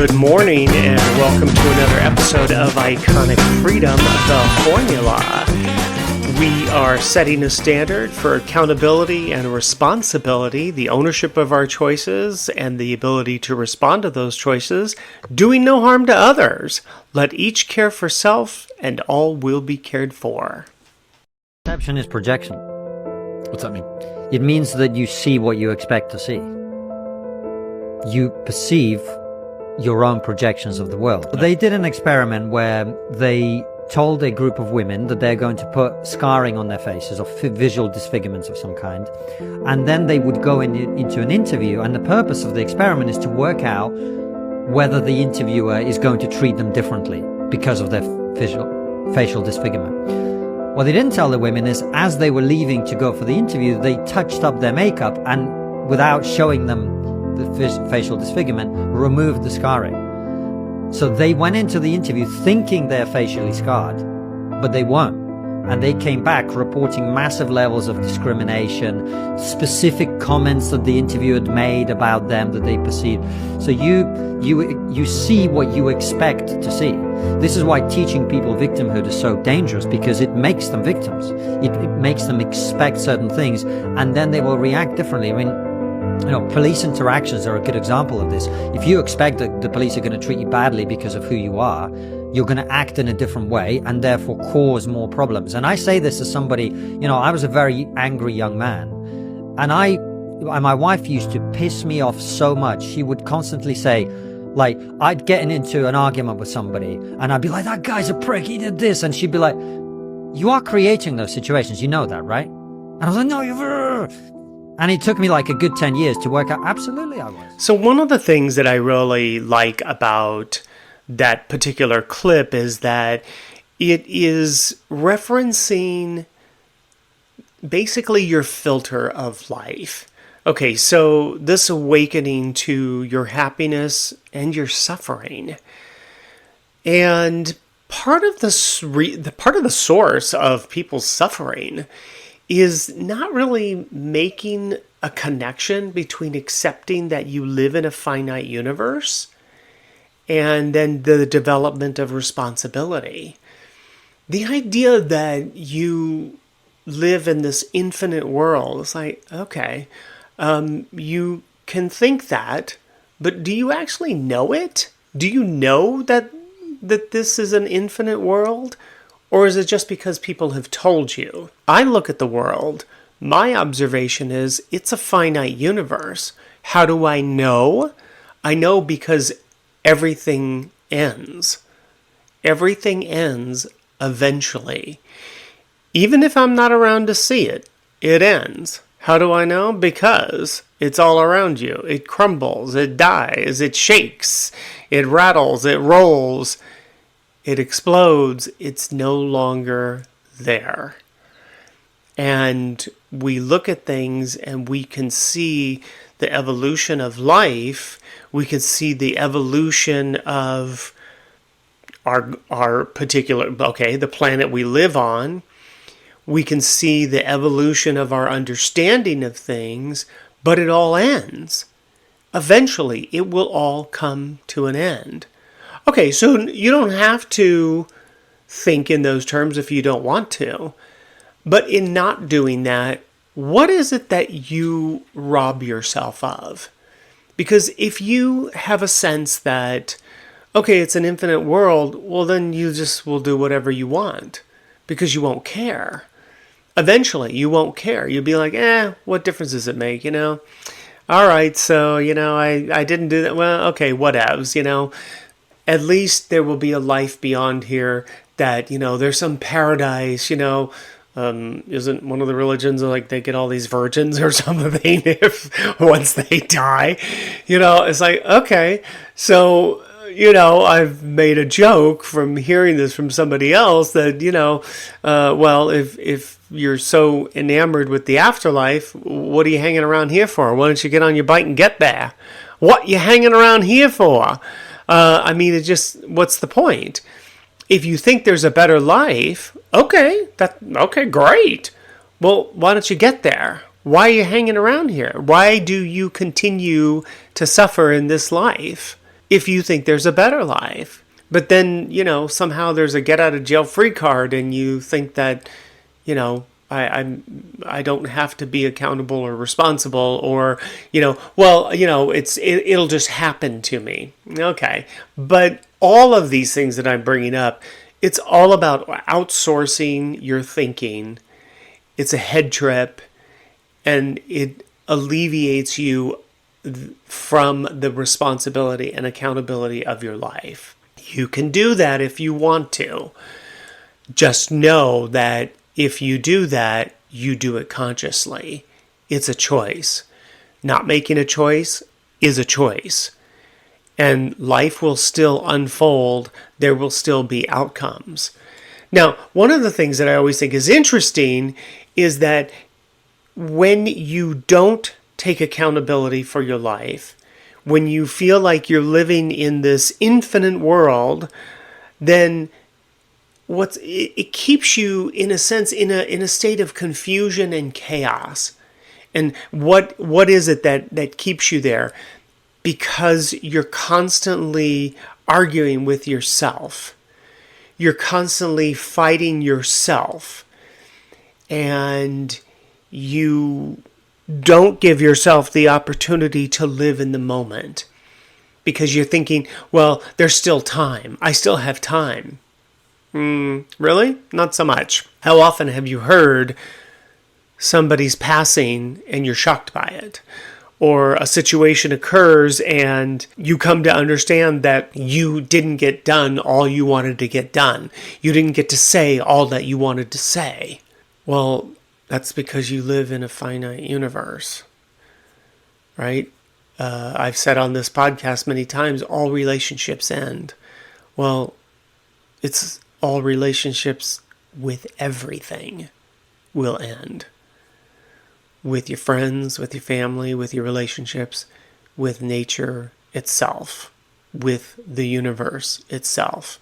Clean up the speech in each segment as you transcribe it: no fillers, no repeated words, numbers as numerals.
Good morning and welcome to another episode of Iconic Freedom, the Formula. We are setting a standard for accountability and responsibility, the ownership of our choices, and the ability to respond to those choices, doing no harm to others. Let each care for self, and all will be cared for. Perception is projection. What's that mean? It means that you see what you expect to see. You perceive your own projections of the world. They did an experiment where they told a group of women that they're going to put scarring on their faces or visual disfigurements of some kind, and then they would go into an interview, and the purpose of the experiment is to work out whether the interviewer is going to treat them differently because of their facial disfigurement. What they didn't tell the women is, as they were leaving to go for the interview, they touched up their makeup and, without showing them the facial disfigurement, removed the scarring. So they went into the interview thinking they're facially scarred, but they weren't. And they came back reporting massive levels of discrimination, specific comments that the interviewer had made about them that they perceived. So you see what you expect to see. This is why teaching people victimhood is so dangerous, because it makes them victims. It makes them expect certain things, and then they will react differently. I mean, police interactions are a good example of this. If you expect that the police are going to treat you badly because of who you are, you're going to act in a different way and therefore cause more problems. And I say this as somebody, I was a very angry young man, and my wife used to piss me off so much. She would constantly say, like, I'd get into an argument with somebody and I'd be like, that guy's a prick, he did this. And she'd be like, you are creating those situations, you know that, right? And I was like, no, you're... And it took me like a good 10 years to work out. Absolutely, I was. So one of the things that I really like about that particular clip is that it is referencing basically your filter of life. Okay, so this awakening to your happiness and your suffering. And part of the source of people's suffering is not really making a connection between accepting that you live in a finite universe and then the development of responsibility. The idea that you live in this infinite world, it's like, okay, you can think that, but do you actually know it? Do you know that this is an infinite world? Or is it just because people have told you? I look at the world, my observation is it's a finite universe. How do I know? I know because everything ends. Everything ends eventually. Even if I'm not around to see it, it ends. How do I know? Because it's all around you. It crumbles, it dies, it shakes, it rattles, it rolls. It explodes, it's no longer there. And we look at things and we can see the evolution of life. We can see the evolution of our particular, the planet we live on. We can see the evolution of our understanding of things, but it all ends. Eventually, it will all come to an end. Okay, so you don't have to think in those terms if you don't want to. But in not doing that, what is it that you rob yourself of? Because if you have a sense that, okay, it's an infinite world, well, then you just will do whatever you want because you won't care. Eventually, you won't care. You'll be like, what difference does it make, All right, so, I didn't do that. Well, okay, whatevs, At least there will be a life beyond here that, there's some paradise, isn't one of the religions like they get all these virgins or something if once they die, it's like, okay, so, I've made a joke from hearing this from somebody else that, well, if you're so enamored with the afterlife, what are you hanging around here for? Why don't you get on your bike and get there? What you hanging around here for? What's the point? If you think there's a better life, okay, great. Well, why don't you get there? Why are you hanging around here? Why do you continue to suffer in this life? if you think there's a better life. But then, somehow there's a get out of jail free card and you think that, I don't have to be accountable or responsible, or it'll just happen to me. Okay, but all of these things that I'm bringing up, it's all about outsourcing your thinking. It's a head trip, and it alleviates you from the responsibility and accountability of your life. You can do that if you want to. Just know that if you do that, you do it consciously. It's a choice. Not making a choice is a choice. And life will still unfold. There will still be outcomes. Now, one of the things that I always think is interesting is that when you don't take accountability for your life, when you feel like you're living in this infinite world, then it keeps you, in a sense, in a state of confusion and chaos. And what is it that keeps you there? Because you're constantly arguing with yourself. You're constantly fighting yourself. And you don't give yourself the opportunity to live in the moment. Because you're thinking, well, there's still time. I still have time. Really? Not so much. How often have you heard somebody's passing and you're shocked by it? Or a situation occurs and you come to understand that you didn't get done all you wanted to get done. You didn't get to say all that you wanted to say. Well, that's because you live in a finite universe, right? I've said on this podcast many times, all relationships end. Well, it's all relationships with everything will end. With your friends, with your family, with your relationships, with nature itself, with the universe itself.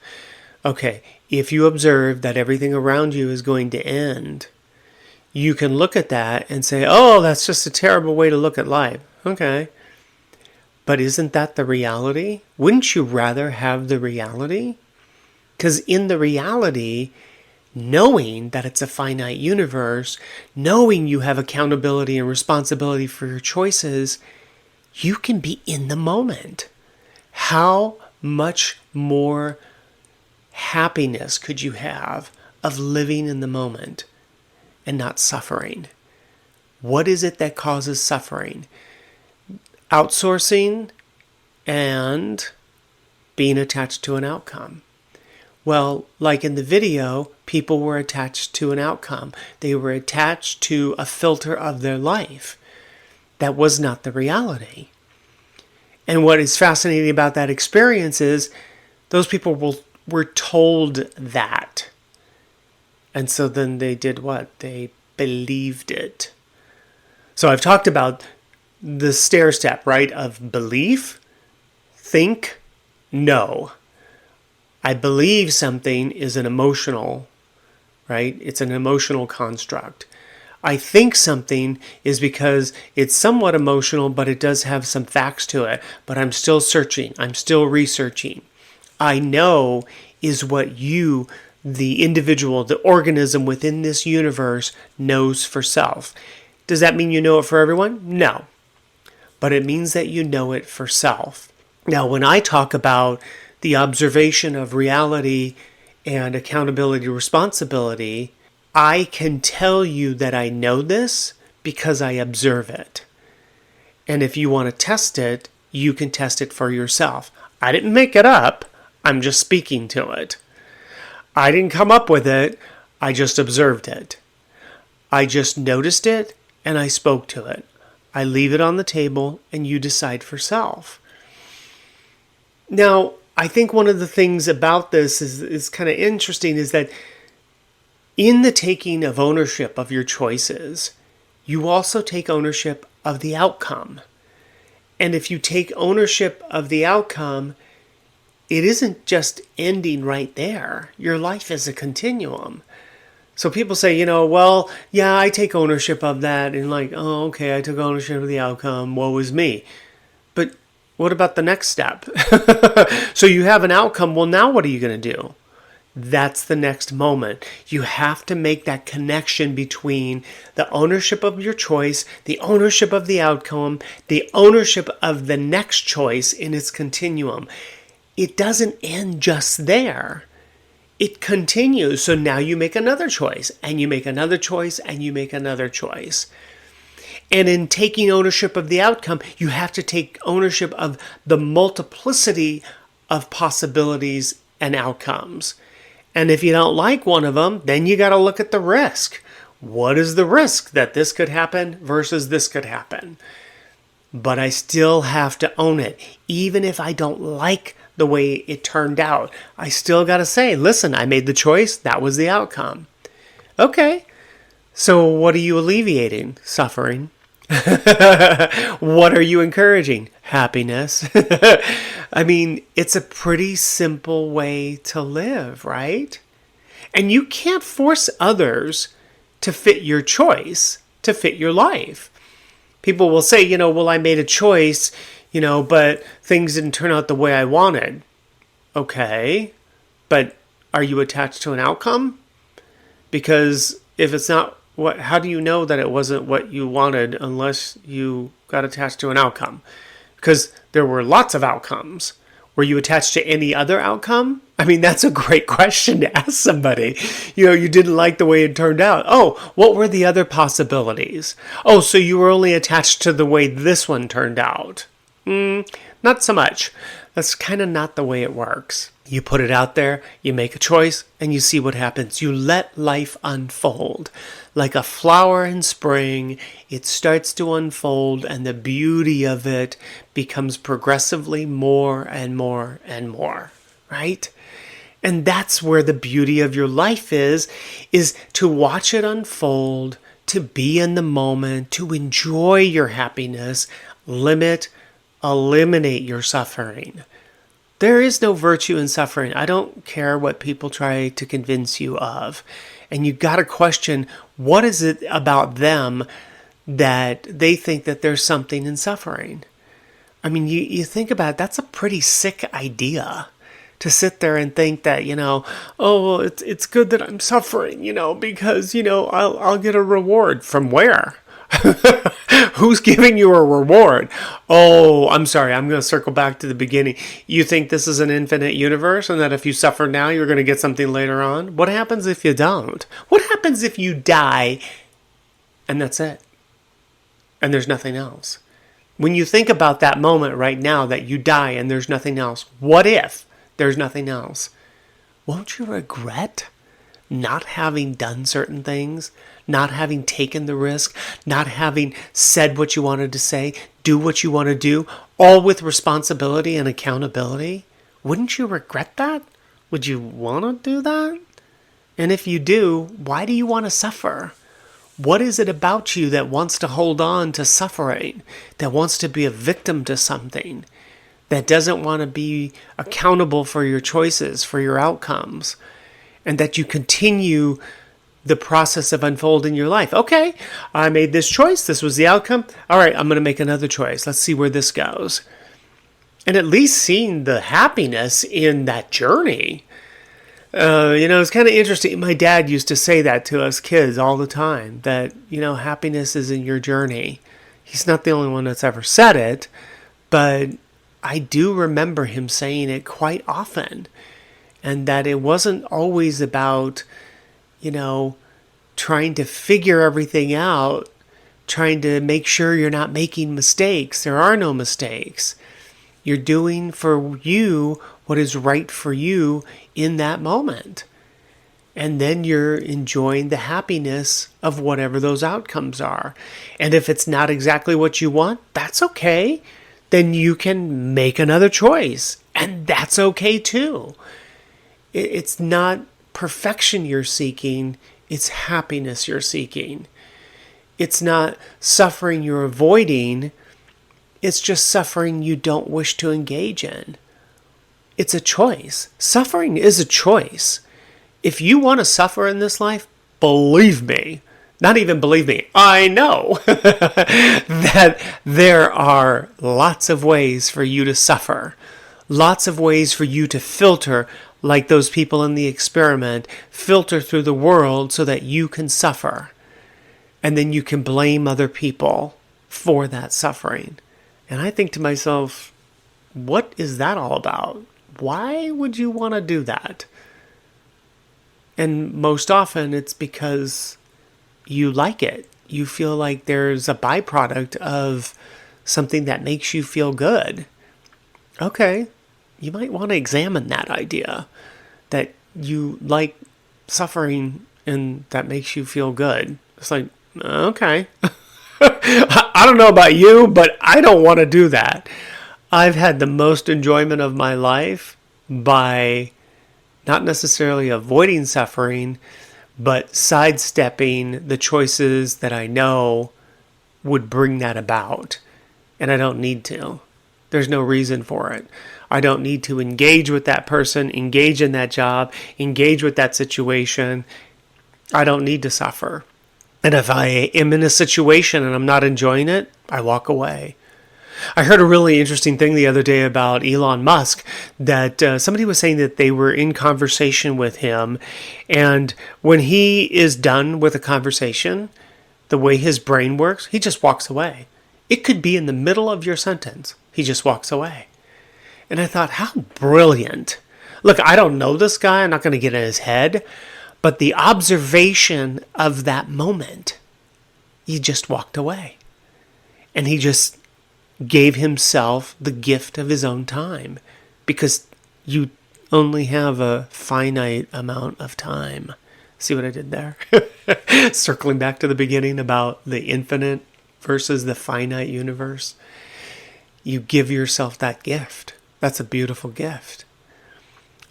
Okay, if you observe that everything around you is going to end, you can look at that and say, oh, that's just a terrible way to look at life. Okay. But isn't that the reality? Wouldn't you rather have the reality? Because in the reality, knowing that it's a finite universe, knowing you have accountability and responsibility for your choices, you can be in the moment. How much more happiness could you have of living in the moment and not suffering? What is it that causes suffering? Outsourcing and being attached to an outcome. Well, like in the video, people were attached to an outcome. They were attached to a filter of their life. That was not the reality. And what is fascinating about that experience is those people were told that. And so then they did what? They believed it. So I've talked about the stair step, right? Of belief, think, know. I believe something is an emotional, right? It's an emotional construct. I think something is because it's somewhat emotional, but it does have some facts to it. But I'm still searching. I'm still researching. I know is what you, the individual, the organism within this universe, knows for self. Does that mean you know it for everyone? No. But it means that you know it for self. Now, when I talk about the observation of reality and accountability, responsibility, I can tell you that I know this because I observe it. And if you want to test it, you can test it for yourself. I didn't make it up. I'm just speaking to it. I didn't come up with it. I just observed it. I just noticed it and I spoke to it. I leave it on the table and you decide for self. Now, I think one of the things about this is kind of interesting is that in the taking of ownership of your choices, you also take ownership of the outcome. And if you take ownership of the outcome, it isn't just ending right there. Your life is a continuum. So people say, well, yeah, I take ownership of that. And like, oh, okay, I took ownership of the outcome. Woe is me. But What about the next step? So you have an outcome. Well, now what are you going to do? That's the next moment. You have to make that connection between the ownership of your choice, the ownership of the outcome, the ownership of the next choice in its continuum. It doesn't end just there. It continues. So now you make another choice, and you make another choice, and you make another choice. And in taking ownership of the outcome, you have to take ownership of the multiplicity of possibilities and outcomes. And if you don't like one of them, then you got to look at the risk. What is the risk that this could happen versus this could happen? But I still have to own it. Even if I don't like the way it turned out, I still got to say, listen, I made the choice. That was the outcome. Okay. So what are you alleviating? Suffering. What are you encouraging? Happiness. I mean, it's a pretty simple way to live, right? And you can't force others to fit your choice, to fit your life. People will say, well, I made a choice, but things didn't turn out the way I wanted. Okay, but are you attached to an outcome? Because if it's not how do you know that it wasn't what you wanted unless you got attached to an outcome? Because there were lots of outcomes. Were you attached to any other outcome? I mean, that's a great question to ask somebody. You didn't like the way it turned out. Oh, what were the other possibilities? Oh, so you were only attached to the way this one turned out. Not so much. That's kind of not the way it works. You put it out there, you make a choice, and you see what happens. You let life unfold. Like a flower in spring, it starts to unfold, and the beauty of it becomes progressively more and more and more, right? And that's where the beauty of your life is to watch it unfold, to be in the moment, to enjoy your happiness, eliminate your suffering. There is no virtue in suffering. I don't care what people try to convince you of. And you got to question, what is it about them that they think that there's something in suffering? I mean, you think about it, that's a pretty sick idea. To sit there and think that, oh, it's good that I'm suffering, because, I'll get a reward. From where? Who's giving you a reward? Oh, I'm sorry. I'm going to circle back to the beginning. You think this is an infinite universe and that if you suffer now, you're going to get something later on? What happens if you don't? What happens if you die and that's it? And there's nothing else. When you think about that moment right now that you die and there's nothing else, what if there's nothing else? Won't you regret not having done certain things, not having taken the risk, not having said what you wanted to say, do what you want to do, all with responsibility and accountability? Wouldn't you regret that? Would you want to do that? And if you do, why do you want to suffer? What is it about you that wants to hold on to suffering, that wants to be a victim to something, that doesn't want to be accountable for your choices, for your outcomes, and that you continue the process of unfolding your life? Okay, I made this choice. This was the outcome. All right, I'm going to make another choice. Let's see where this goes. And at least seeing the happiness in that journey. It's kind of interesting. My dad used to say that to us kids all the time, that, happiness is in your journey. He's not the only one that's ever said it, but I do remember him saying it quite often. And that it wasn't always about, trying to figure everything out, trying to make sure you're not making mistakes. There are no mistakes. You're doing for you what is right for you in that moment. And then you're enjoying the happiness of whatever those outcomes are. And if it's not exactly what you want, that's okay. Then you can make another choice. And that's okay too. It's not perfection you're seeking, it's happiness you're seeking. It's not suffering you're avoiding, it's just suffering you don't wish to engage in. It's a choice. Suffering is a choice. If you want to suffer in this life, believe me, Not even believe me, I know that there are lots of ways for you to suffer, lots of ways for you to filter, like those people in the experiment, filter through the world so that you can suffer. And then you can blame other people for that suffering. And I think to myself, what is that all about? Why would you want to do that? And most often it's because you like it. You feel like there's a byproduct of something that makes you feel good. Okay, you might want to examine that idea that you like suffering and that makes you feel good. It's like, okay. I don't know about you, but I don't want to do that. I've had the most enjoyment of my life by not necessarily avoiding suffering, but sidestepping the choices that I know would bring that about. And I don't need to. There's no reason for it. I don't need to engage with that person, engage in that job, engage with that situation. I don't need to suffer. And if I am in a situation and I'm not enjoying it, I walk away. I heard a really interesting thing the other day about Elon Musk, that somebody was saying that they were in conversation with him, and when he is done with a conversation, the way his brain works, he just walks away. It could be in the middle of your sentence. He just walks away. And I thought, how brilliant. Look, I don't know this guy. I'm not going to get in his head. But the observation of that moment, he just walked away. And he just gave himself the gift of his own time, because you only have a finite amount of time. See what I did there? Circling back to the beginning about the infinite versus the finite universe. You give yourself that gift. That's a beautiful gift.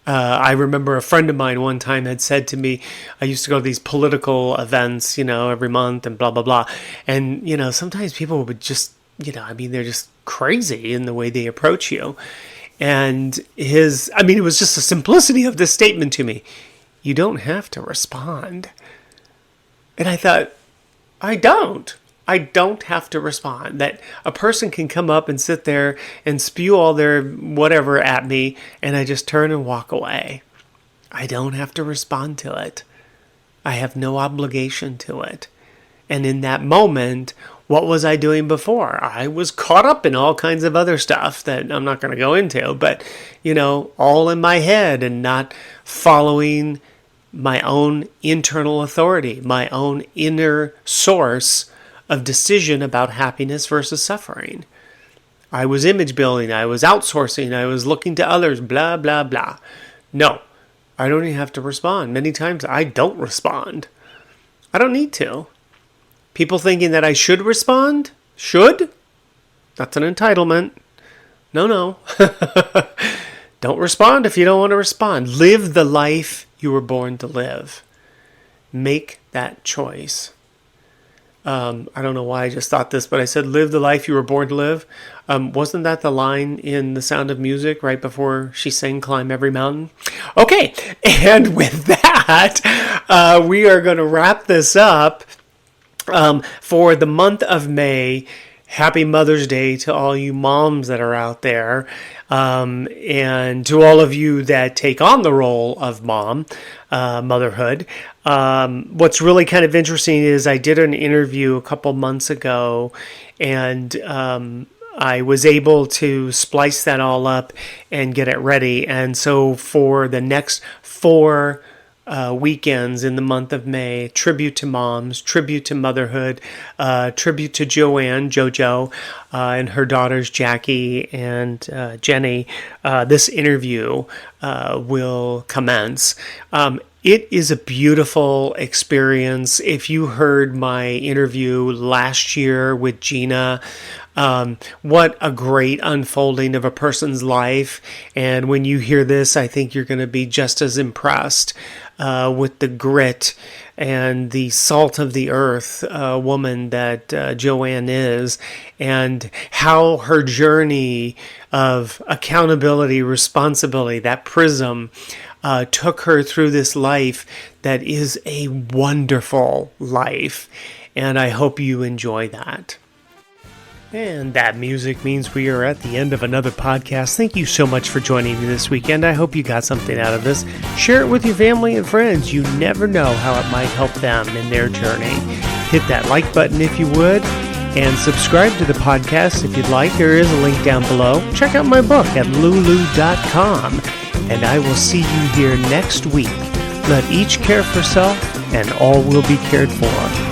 I remember a friend of mine one time had said to me, I used to go to these political events, every month and blah, blah, blah. And, sometimes people would just, they're just crazy in the way they approach you. And it was just the simplicity of this statement to me. You don't have to respond. And I thought, I don't have to respond. That a person can come up and sit there and spew all their whatever at me, and I just turn and walk away. I don't have to respond to it. I have no obligation to it. And in that moment, what was I doing before? I was caught up in all kinds of other stuff that I'm not going to go into, but, all in my head and not following my own internal authority, my own inner source of decision about happiness versus suffering. I was image building, I was outsourcing, I was looking to others, blah, blah, blah. No, I don't even have to respond. Many times I don't respond. I don't need to. People thinking that I should respond? Should? That's an entitlement. No. Don't respond if you don't want to respond. Live the life you were born to live. Make that choice. I don't know why I just thought this, but I said, live the life you were born to live. Wasn't that the line in The Sound of Music right before she sang Climb Every Mountain? Okay, and with that, we are going to wrap this up for the month of May. Happy Mother's Day to all you moms that are out there, and to all of you that take on the role of motherhood. What's really kind of interesting is I did an interview a couple months ago, and I was able to splice that all up and get it ready. And so for the next 4 weekends in the month of May, tribute to moms, tribute to motherhood, tribute to JoJo, and her daughters Jackie and Jenny. This interview will commence. It is a beautiful experience. If you heard my interview last year with Gina, what a great unfolding of a person's life. And when you hear this, I think you're going to be just as impressed with the grit and the salt of the earth woman that Joanne is, and how her journey of accountability, responsibility, that prism, took her through this life that is a wonderful life. And I hope you enjoy that. And that music means we are at the end of another podcast. Thank you so much for joining me this weekend. I hope you got something out of this. Share it with your family and friends. You never know how it might help them in their journey. Hit that like button if you would, and subscribe to the podcast if you'd like. There is a link down below. Check out my book at lulu.com. And I will see you here next week. Let each care for self, and all will be cared for.